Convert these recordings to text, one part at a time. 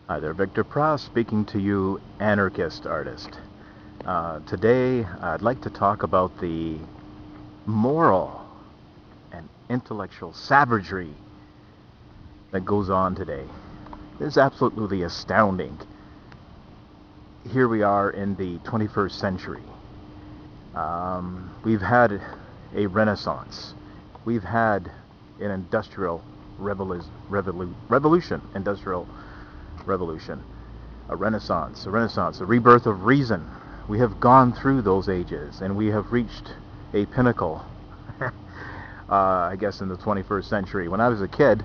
Hi there, Victor Pross speaking to you, anarchist artist. Today, I'd like to talk about the moral and intellectual savagery that goes on today. It is absolutely astounding. Here we are in the 21st century. We've had a renaissance. We've had an industrial revolution, a renaissance, a rebirth of reason. We have gone through those ages, and we have reached a pinnacle, I guess, in the 21st century. When I was a kid,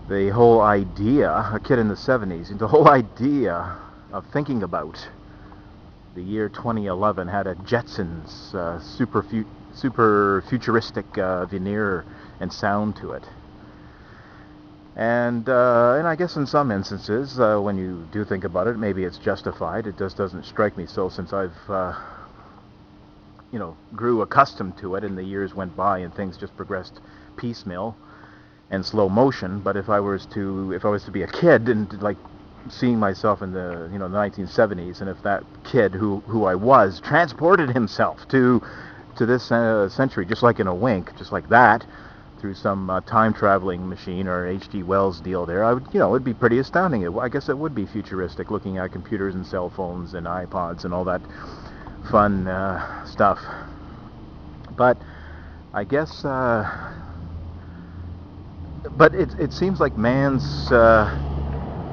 the whole idea, a kid in the 70s, the whole idea of thinking about the year 2011 had a Jetsons super futuristic veneer and sound to it. And I guess in some instances, when you do think about it, maybe it's justified. It just doesn't strike me so, since I've, grew accustomed to it, and the years went by, and things just progressed piecemeal and slow motion. But if I was to be a kid and like seeing myself in the 1970s, and if that kid who I was transported himself to this century, just like in a wink, just like that, through some time-traveling machine or H.G. Wells deal there, I would, it'd be pretty astounding. I guess it would be futuristic, looking at computers and cell phones and iPods and all that fun stuff. But I guess, but it seems like man's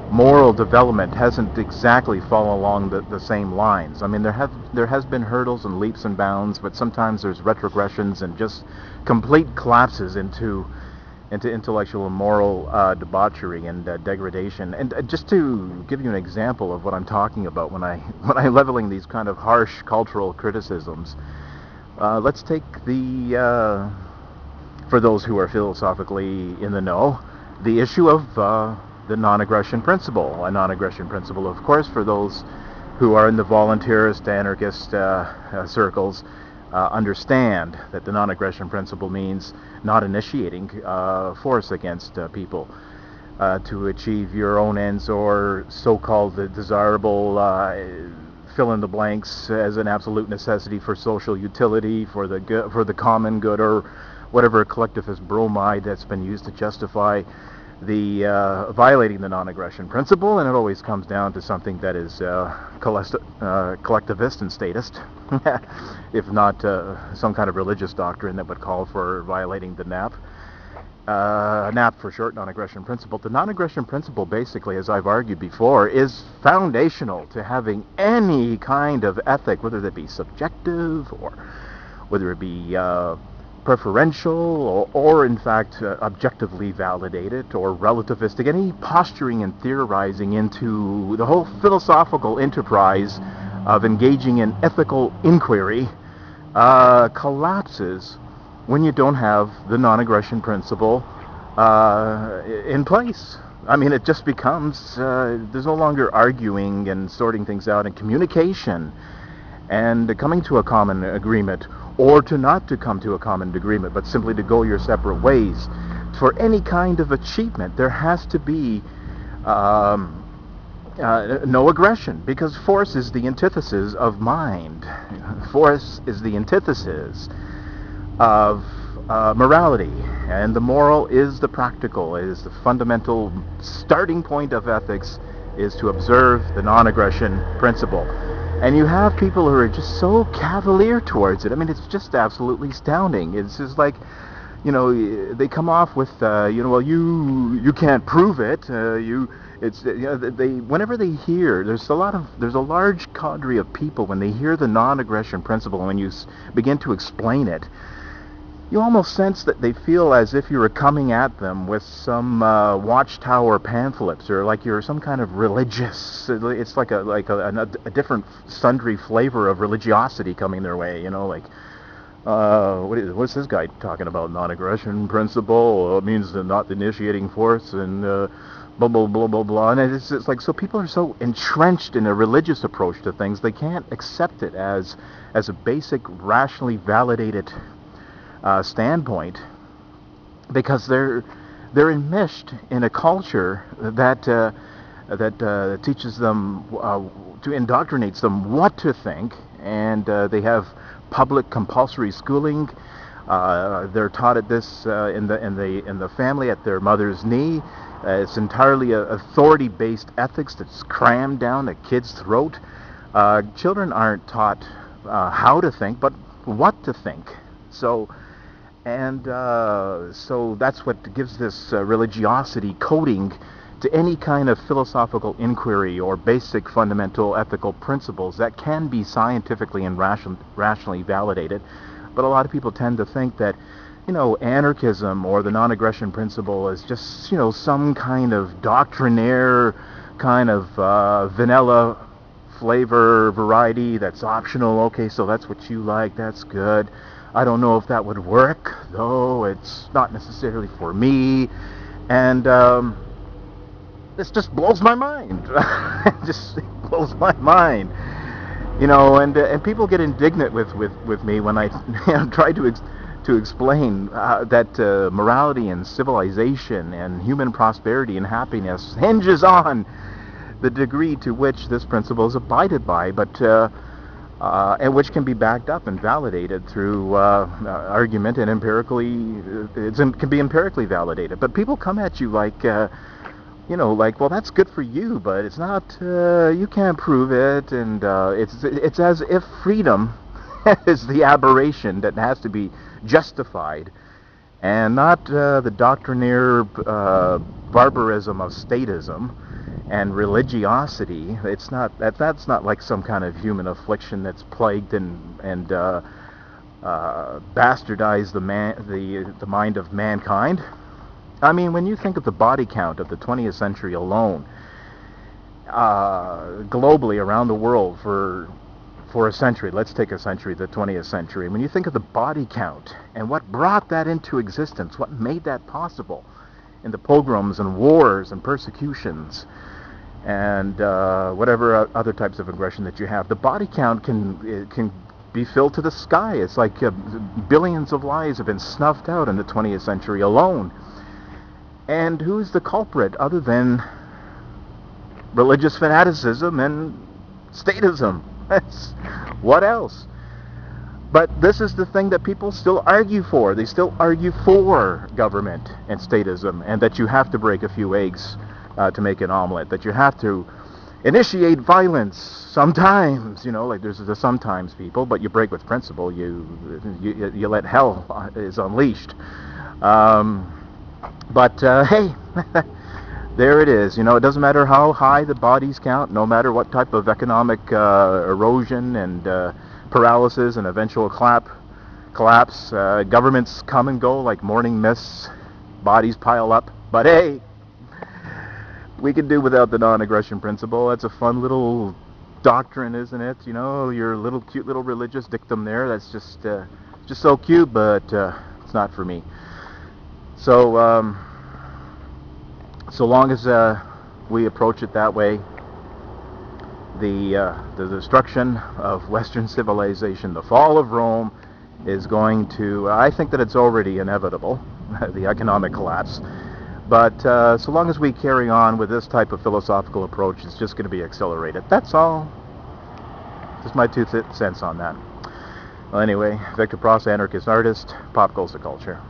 moral development hasn't exactly fallen along the same lines. I mean, there has been hurdles and leaps and bounds, but sometimes there's retrogressions and just complete collapses into intellectual and moral debauchery and degradation. And just to give you an example of what I'm talking about when I'm leveling these kind of harsh cultural criticisms, let's take for those who are philosophically in the know, the issue of the non-aggression principle. A non-aggression principle, of course, for those who are in the voluntarist, anarchist circles, understand that the non-aggression principle means not initiating force against people to achieve your own ends, or so-called desirable fill in the blanks as an absolute necessity for social utility, for the common good, or whatever collectivist bromide that's been used to justify the violating the non-aggression principle. And it always comes down to something that is collectivist and statist, if not some kind of religious doctrine that would call for violating the NAP. NAP for short, non-aggression principle. The non-aggression principle, basically, as I've argued before, is foundational to having any kind of ethic, whether that be subjective or whether it be preferential, or in fact objectively validated, or relativistic. Any posturing and theorizing into the whole philosophical enterprise of engaging in ethical inquiry collapses when you don't have the non-aggression principle in place. I mean, it just becomes, there's no longer arguing and sorting things out and communication and coming to a common agreement, or to not to come to a common agreement, but simply to go your separate ways. For any kind of achievement, there has to be no aggression, because force is the antithesis of mind. Force is the antithesis of morality, and the moral is the practical. It is the fundamental starting point of ethics, is to observe the non-aggression principle. And you have people who are just so cavalier towards it. I mean, it's just absolutely astounding. It's just like, they come off with, well, you can't prove it. Whenever they hear, there's a large cadre of people, when they hear the non-aggression principle, and when you begin to explain it, you almost sense that they feel as if you were coming at them with some watchtower pamphlets, or like you're some kind of religious. It's like a different sundry flavor of religiosity coming their way. What's this guy talking about? Non-aggression principle? It means not initiating force, and blah blah blah blah blah. And it's like, so people are so entrenched in a religious approach to things, they can't accept it as a basic, rationally validated standpoint, because they're enmeshed in a culture that that teaches them to indoctrinates them what to think, and they have public compulsory schooling. They're taught at this in the family at their mother's knee. It's entirely authority-based ethics that's crammed down a kid's throat. Children aren't taught how to think, but what to think. So that's what gives this religiosity coating to any kind of philosophical inquiry or basic fundamental ethical principles that can be scientifically and rationally validated. But a lot of people tend to think that, anarchism or the non-aggression principle is just, some kind of doctrinaire, kind of vanilla flavor variety that's optional. Okay, so that's what you like, that's good. I don't know if that would work, though. It's not necessarily for me. And this just blows my mind. It just blows my mind. And people get indignant with me when I try to explain that morality and civilization and human prosperity and happiness hinges on the degree to which this principle is abided by, but and which can be backed up and validated through argument and can be empirically validated. But people come at you like, well, that's good for you, but it's not. You can't prove it, and it's as if freedom is the aberration that has to be justified, and not the doctrinaire barbarism of statism and religiosity. It's not that's not like some kind of human affliction that's plagued and bastardized the mind of mankind. I mean, when you think of the body count of the 20th century alone, globally around the world for a century, let's take a century, the 20th century, when you think of the body count and what brought that into existence, what made that possible in the pogroms and wars and persecutions and whatever other types of aggression that you have, the body count can be filled to the sky. It's like billions of lives have been snuffed out in the 20th century alone. And who's the culprit other than religious fanaticism and statism? What else? But this is the thing that people still argue for. They still argue for government and statism, and that you have to break a few eggs to make an omelet, that you have to initiate violence sometimes, like there's the sometimes people, but you break with principle, you let hell is unleashed. But hey, there it is. It doesn't matter how high the bodies count, no matter what type of economic erosion and paralysis and eventual collapse. Governments come and go like morning mists. Bodies pile up. But hey, we can do without the non-aggression principle. That's a fun little doctrine, isn't it? Your cute little religious dictum there. That's just so cute, but it's not for me. So, so long as we approach it that way, the destruction of Western civilization, the fall of Rome, is going to, I think that it's already inevitable, the economic collapse. But so long as we carry on with this type of philosophical approach, it's just going to be accelerated. That's all. Just my 2 cents on that. Well, anyway, Victor Pross, anarchist artist, pop culture.